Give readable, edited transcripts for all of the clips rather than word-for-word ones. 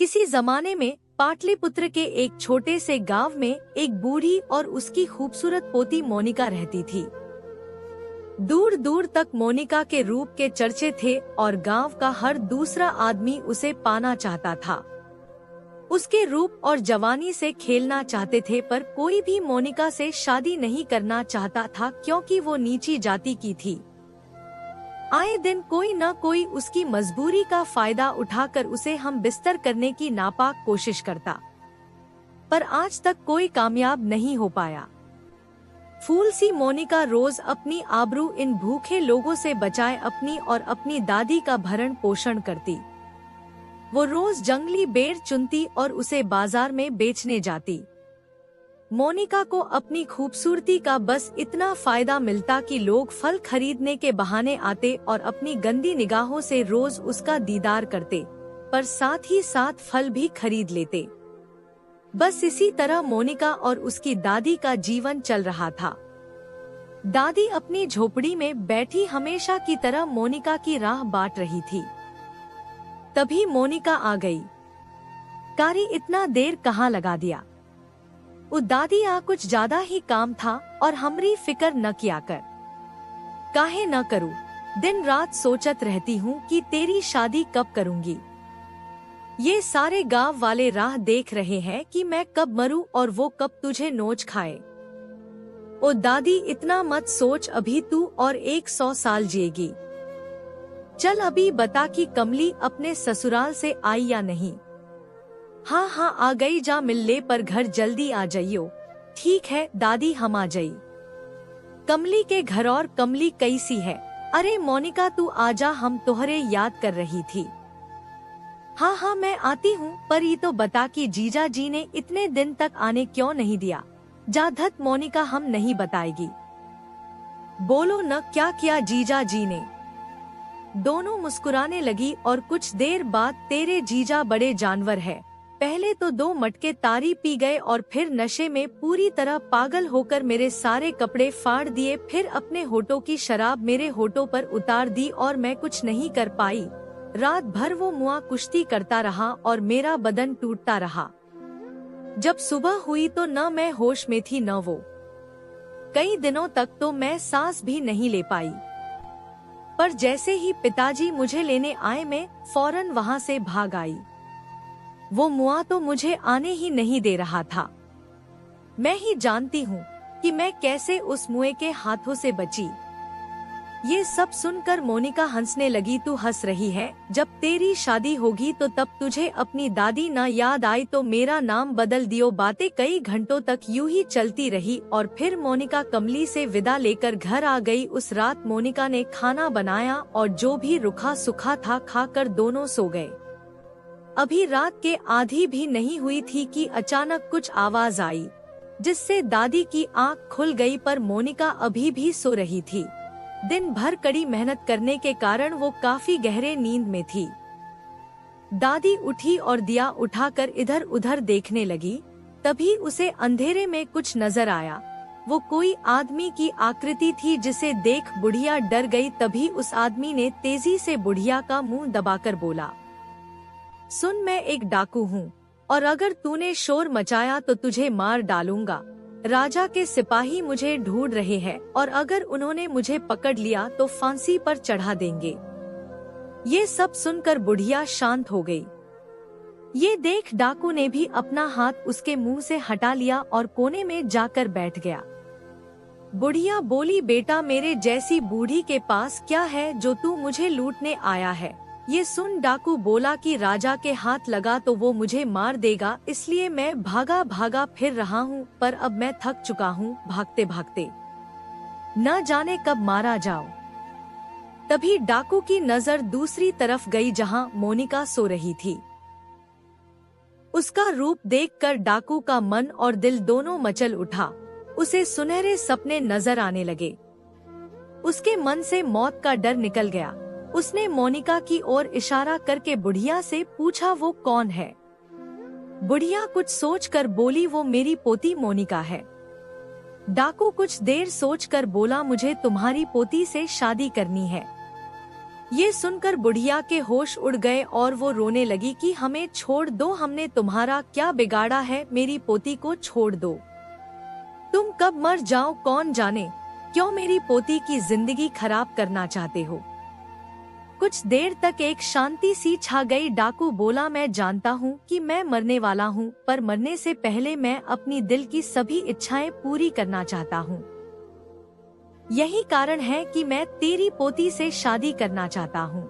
किसी जमाने में पाटलिपुत्र के एक छोटे से गांव में एक बूढ़ी और उसकी खूबसूरत पोती मोनिका रहती थी। दूर दूर तक मोनिका के रूप के चर्चे थे और गांव का हर दूसरा आदमी उसे पाना चाहता था। उसके रूप और जवानी से खेलना चाहते थे, पर कोई भी मोनिका से शादी नहीं करना चाहता था क्योंकि वो नीची जाति की थी। आए दिन कोई न कोई उसकी मजबूरी का फायदा उठाकर उसे हम बिस्तर करने की नापाक कोशिश करता, पर आज तक कोई कामयाब नहीं हो पाया। फूल सी मोनिका रोज अपनी आबरू इन भूखे लोगों से बचाए अपनी और अपनी दादी का भरण पोषण करती। वो रोज जंगली बेर चुनती और उसे बाजार में बेचने जाती। मोनिका को अपनी खूबसूरती का बस इतना फायदा मिलता कि लोग फल खरीदने के बहाने आते और अपनी गंदी निगाहों से रोज उसका दीदार करते, पर साथ ही साथ फल भी खरीद लेते। बस इसी तरह मोनिका और उसकी दादी का जीवन चल रहा था। दादी अपनी झोपड़ी में बैठी हमेशा की तरह मोनिका की राह बाट रही थी। तभी मोनिका आ गई। कारी, इतना देर कहाँ लगा दिया? वो दादी आ कुछ ज्यादा ही काम था और हमरी फिक्र न किया कर। काहे न करूं, दिन रात सोचत रहती हूँ कि तेरी शादी कब करूंगी। ये सारे गांव वाले राह देख रहे हैं कि मैं कब मरूं और वो कब तुझे नोच खाए। ओ दादी, इतना मत सोच, अभी तू और 100 साल जिएगी। चल अभी बता कि कमली अपने ससुराल से आई या नहीं। हाँ हाँ आ गई, जा मिलने पर घर जल्दी आ जाइयो। ठीक है दादी, हम आ जाई। कमली के घर? और कमली कैसी है? अरे मोनिका तू आजा, हम तोहरे याद कर रही थी। हाँ हाँ मैं आती हूँ, पर ये तो बता कि जीजा जी ने इतने दिन तक आने क्यों नहीं दिया। जा धत मोनिका, हम नहीं बताएगी। बोलो न, क्या किया जीजा जी ने? दोनों मुस्कुराने लगी और कुछ देर बाद, तेरे जीजा बड़े जानवर है। पहले तो 2 मटके तारी पी गए और फिर नशे में पूरी तरह पागल होकर मेरे सारे कपड़े फाड़ दिए, फिर अपने होठों की शराब मेरे होठों पर उतार दी और मैं कुछ नहीं कर पाई। रात भर वो मुआ कुश्ती करता रहा और मेरा बदन टूटता रहा। जब सुबह हुई तो न मैं होश में थी न वो। कई दिनों तक तो मैं सांस भी नहीं ले पाई। पर जैसे ही पिताजी मुझे लेने आए, मैं फौरन वहाँ से भाग आई। वो मुआ तो मुझे आने ही नहीं दे रहा था। मैं ही जानती हूँ कि मैं कैसे उस मुए के हाथों से बची। ये सब सुनकर मोनिका हंसने लगी। तू हंस रही है? जब तेरी शादी होगी तो तब तुझे अपनी दादी ना याद आई तो मेरा नाम बदल दियो। बातें कई घंटों तक यूं ही चलती रही और फिर मोनिका कमली से विदा लेकर घर आ गई। उस रात मोनिका ने खाना बनाया और जो भी रुखा सुखा था खाकर दोनों सो गए। अभी रात के आधी भी नहीं हुई थी कि अचानक कुछ आवाज आई, जिससे दादी की आंख खुल गई, पर मोनिका अभी भी सो रही थी। दिन भर कड़ी मेहनत करने के कारण वो काफी गहरे नींद में थी। दादी उठी और दिया उठाकर इधर उधर देखने लगी। तभी उसे अंधेरे में कुछ नजर आया। वो कोई आदमी की आकृति थी जिसे देख बुढ़िया डर गई। तभी उस आदमी ने तेजी से बुढ़िया का मुंह दबाकर बोला, सुन, मैं एक डाकू हूँ और अगर तूने शोर मचाया तो तुझे मार डालूंगा। राजा के सिपाही मुझे ढूंढ रहे हैं और अगर उन्होंने मुझे पकड़ लिया तो फांसी पर चढ़ा देंगे। ये सब सुनकर बुढ़िया शांत हो गई। ये देख डाकू ने भी अपना हाथ उसके मुंह से हटा लिया और कोने में जाकर बैठ गया। बुढ़िया बोली, बेटा, मेरे जैसी बूढ़ी के पास क्या है जो तू मुझे लूटने आया है? ये सुन डाकू बोला कि राजा के हाथ लगा तो वो मुझे मार देगा, इसलिए मैं भागा भागा फिर रहा हूँ, पर अब मैं थक चुका हूँ भागते भागते। न जाने कब मारा जाऊं। तभी डाकू की नजर दूसरी तरफ गई जहाँ मोनिका सो रही थी। उसका रूप देखकर डाकू का मन और दिल दोनों मचल उठा। उसे सुनहरे सपने नजर आने लगे। उसके मन से मौत का डर निकल गया। उसने मोनिका की ओर इशारा करके बुढ़िया से पूछा, वो कौन है? बुढ़िया कुछ सोचकर बोली, वो मेरी पोती मोनिका है। डाकू कुछ देर सोचकर बोला, मुझे तुम्हारी पोती से शादी करनी है। ये सुनकर बुढ़िया के होश उड़ गए और वो रोने लगी कि हमें छोड़ दो, हमने तुम्हारा क्या बिगाड़ा है, मेरी पोती को छोड़ दो। तुम कब मर जाओ कौन जाने, क्यों मेरी पोती की जिंदगी खराब करना चाहते हो। कुछ देर तक एक शांति सी छा गई। डाकू बोला, मैं जानता हूँ कि मैं मरने वाला हूँ, पर मरने से पहले मैं अपनी दिल की सभी इच्छाएं पूरी करना चाहता हूँ। यही कारण है कि मैं तेरी पोती से शादी करना चाहता हूँ।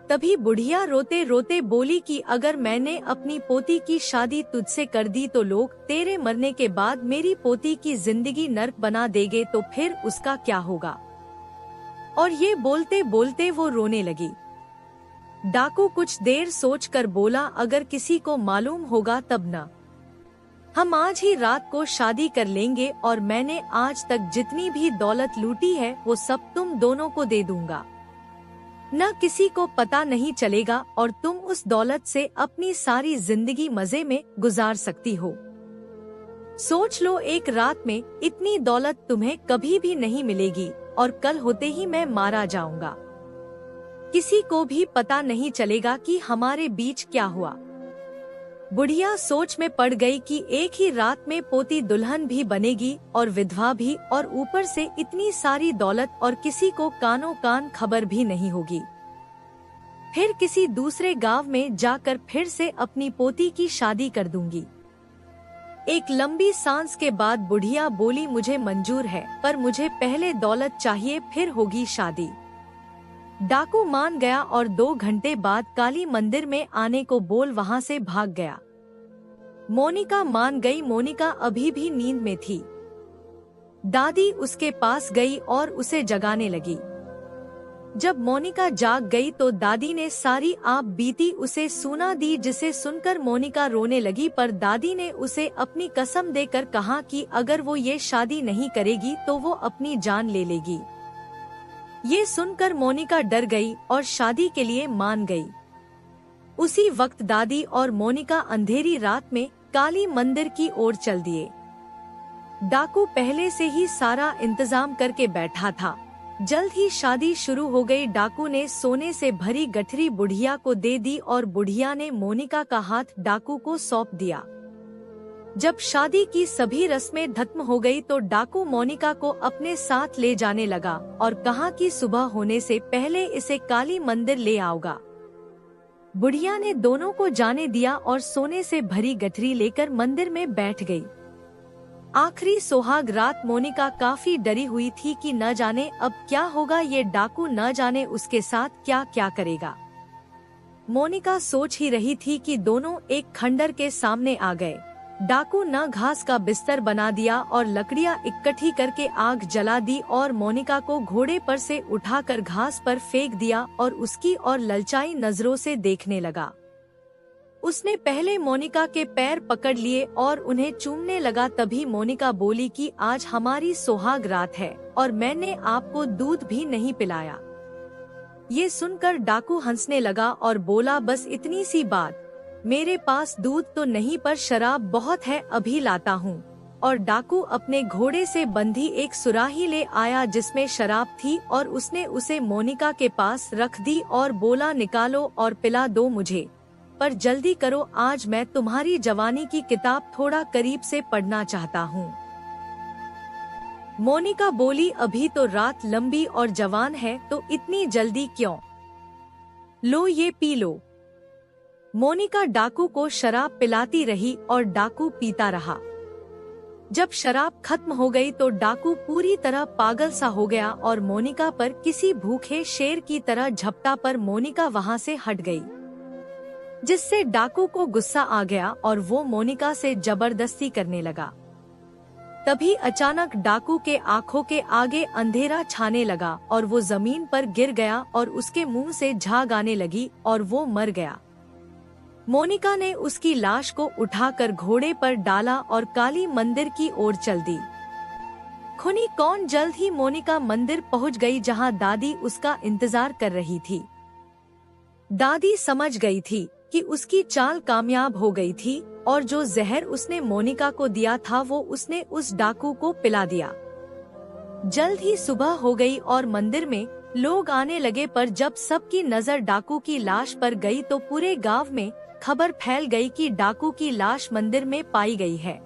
तभी बुढ़िया रोते रोते बोली कि अगर मैंने अपनी पोती की शादी तुझसे कर दी तो लोग तेरे मरने के बाद मेरी पोती की जिंदगी नर्क बना देंगे, तो फिर उसका क्या होगा। और ये बोलते बोलते वो रोने लगी। डाकू कुछ देर सोचकर बोला, अगर किसी को मालूम होगा तब न, हम आज ही रात को शादी कर लेंगे और मैंने आज तक जितनी भी दौलत लूटी है वो सब तुम दोनों को दे दूंगा। न किसी को पता नहीं चलेगा और तुम उस दौलत से अपनी सारी जिंदगी मजे में गुजार सकती हो। सोच लो, एक रात में इतनी दौलत तुम्हें कभी भी नहीं मिलेगी और कल होते ही मैं मारा जाऊंगा। किसी को भी पता नहीं चलेगा कि हमारे बीच क्या हुआ। बुढ़िया सोच में पड़ गई कि एक ही रात में पोती दुल्हन भी बनेगी और विधवा भी, और ऊपर से इतनी सारी दौलत, और किसी को कानों कान खबर भी नहीं होगी। फिर किसी दूसरे गांव में जाकर फिर से अपनी पोती की शादी कर दूंगी। एक लंबी सांस के बाद बुढ़िया बोली, मुझे मंजूर है, पर मुझे पहले दौलत चाहिए, फिर होगी शादी। डाकू मान गया और 2 घंटे बाद काली मंदिर में आने को बोल वहां से भाग गया। मोनिका मान गई। मोनिका अभी भी नींद में थी। दादी उसके पास गई और उसे जगाने लगी। जब मोनिका जाग गई तो दादी ने सारी आप बीती उसे सुना दी, जिसे सुनकर मोनिका रोने लगी। पर दादी ने उसे अपनी कसम देकर कहा कि अगर वो ये शादी नहीं करेगी तो वो अपनी जान ले लेगी। ये सुनकर मोनिका डर गई और शादी के लिए मान गई। उसी वक्त दादी और मोनिका अंधेरी रात में काली मंदिर की ओर चल दिए। डाकू पहले से ही सारा इंतजाम करके बैठा था। जल्द ही शादी शुरू हो गई। डाकू ने सोने से भरी गठरी बुढ़िया को दे दी और बुढ़िया ने मोनिका का हाथ डाकू को सौंप दिया। जब शादी की सभी रस्में खत्म हो गई तो डाकू मोनिका को अपने साथ ले जाने लगा और कहा कि सुबह होने से पहले इसे काली मंदिर ले आओगा। बुढ़िया ने दोनों को जाने दिया और सोने से भरी गठरी लेकर मंदिर में बैठ गई। आखिरी सुहाग रात मोनिका काफी डरी हुई थी कि न जाने अब क्या होगा, ये डाकू न जाने उसके साथ क्या क्या करेगा। मोनिका सोच ही रही थी कि दोनों एक खंडर के सामने आ गए। डाकू न घास का बिस्तर बना दिया और लकड़ियां इकट्ठी करके आग जला दी और मोनिका को घोड़े पर से उठाकर घास पर फेंक दिया और उसकी और ललचाई नजरों से देखने लगा। उसने पहले मोनिका के पैर पकड़ लिए और उन्हें चूमने लगा। तभी मोनिका बोली कि आज हमारी सुहाग रात है और मैंने आपको दूध भी नहीं पिलाया। ये सुनकर डाकू हंसने लगा और बोला, बस इतनी सी बात, मेरे पास दूध तो नहीं पर शराब बहुत है, अभी लाता हूँ। और डाकू अपने घोड़े से बंधी एक सुराही ले आया जिसमें शराब थी और उसने उसे मोनिका के पास रख दी और बोला, निकालो और पिला दो मुझे, पर जल्दी करो, आज मैं तुम्हारी जवानी की किताब थोड़ा करीब से पढ़ना चाहता हूँ। मोनिका बोली, अभी तो रात लंबी और जवान है तो इतनी जल्दी क्यों, लो ये पी लो। मोनिका डाकू को शराब पिलाती रही और डाकू पीता रहा। जब शराब खत्म हो गई तो डाकू पूरी तरह पागल सा हो गया और मोनिका पर किसी भूखे शेर की तरह झपटा, पर मोनिका वहां से हट गई, जिससे डाकू को गुस्सा आ गया और वो मोनिका से जबरदस्ती करने लगा। तभी अचानक डाकू के आंखों के आगे अंधेरा छाने लगा और वो जमीन पर गिर गया और उसके मुंह से झाग आने लगी और वो मर गया। मोनिका ने उसकी लाश को उठाकर घोड़े पर डाला और काली मंदिर की ओर चल दी। खूनी कौन जल्द ही मोनिका मंदिर पहुंच गई जहां दादी उसका इंतजार कर रही थी। दादी समझ गई थी कि उसकी चाल कामयाब हो गई थी और जो जहर उसने मोनिका को दिया था वो उसने उस डाकू को पिला दिया। जल्द ही सुबह हो गई और मंदिर में लोग आने लगे, पर जब सबकी नजर डाकू की लाश पर गई तो पूरे गांव में खबर फैल गई कि डाकू की लाश मंदिर में पाई गई है।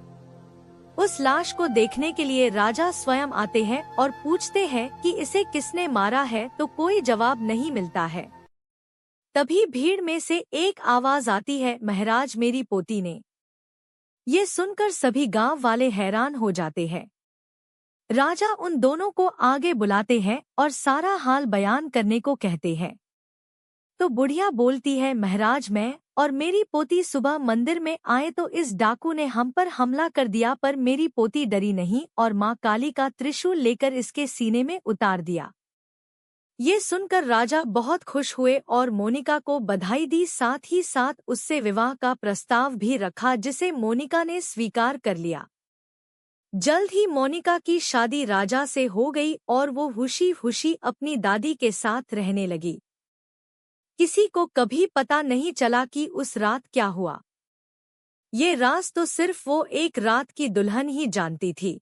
उस लाश को देखने के लिए राजा स्वयं आते हैं और पूछते हैं कि इसे किसने मारा है, तो कोई जवाब नहीं मिलता है। तभी भीड़ में से एक आवाज आती है, महाराज मेरी पोती ने। ये सुनकर सभी गांव वाले हैरान हो जाते हैं। राजा उन दोनों को आगे बुलाते हैं और सारा हाल बयान करने को कहते हैं। तो बुढ़िया बोलती है, महाराज मैं और मेरी पोती सुबह मंदिर में आए तो इस डाकू ने हम पर हमला कर दिया, पर मेरी पोती डरी नहीं और माँ काली का त्रिशूल लेकर इसके सीने में उतार दिया। ये सुनकर राजा बहुत खुश हुए और मोनिका को बधाई दी, साथ ही साथ उससे विवाह का प्रस्ताव भी रखा, जिसे मोनिका ने स्वीकार कर लिया। जल्द ही मोनिका की शादी राजा से हो गई और वो खुशी खुशी अपनी दादी के साथ रहने लगी। किसी को कभी पता नहीं चला कि उस रात क्या हुआ। ये राज तो सिर्फ वो एक रात की दुल्हन ही जानती थी।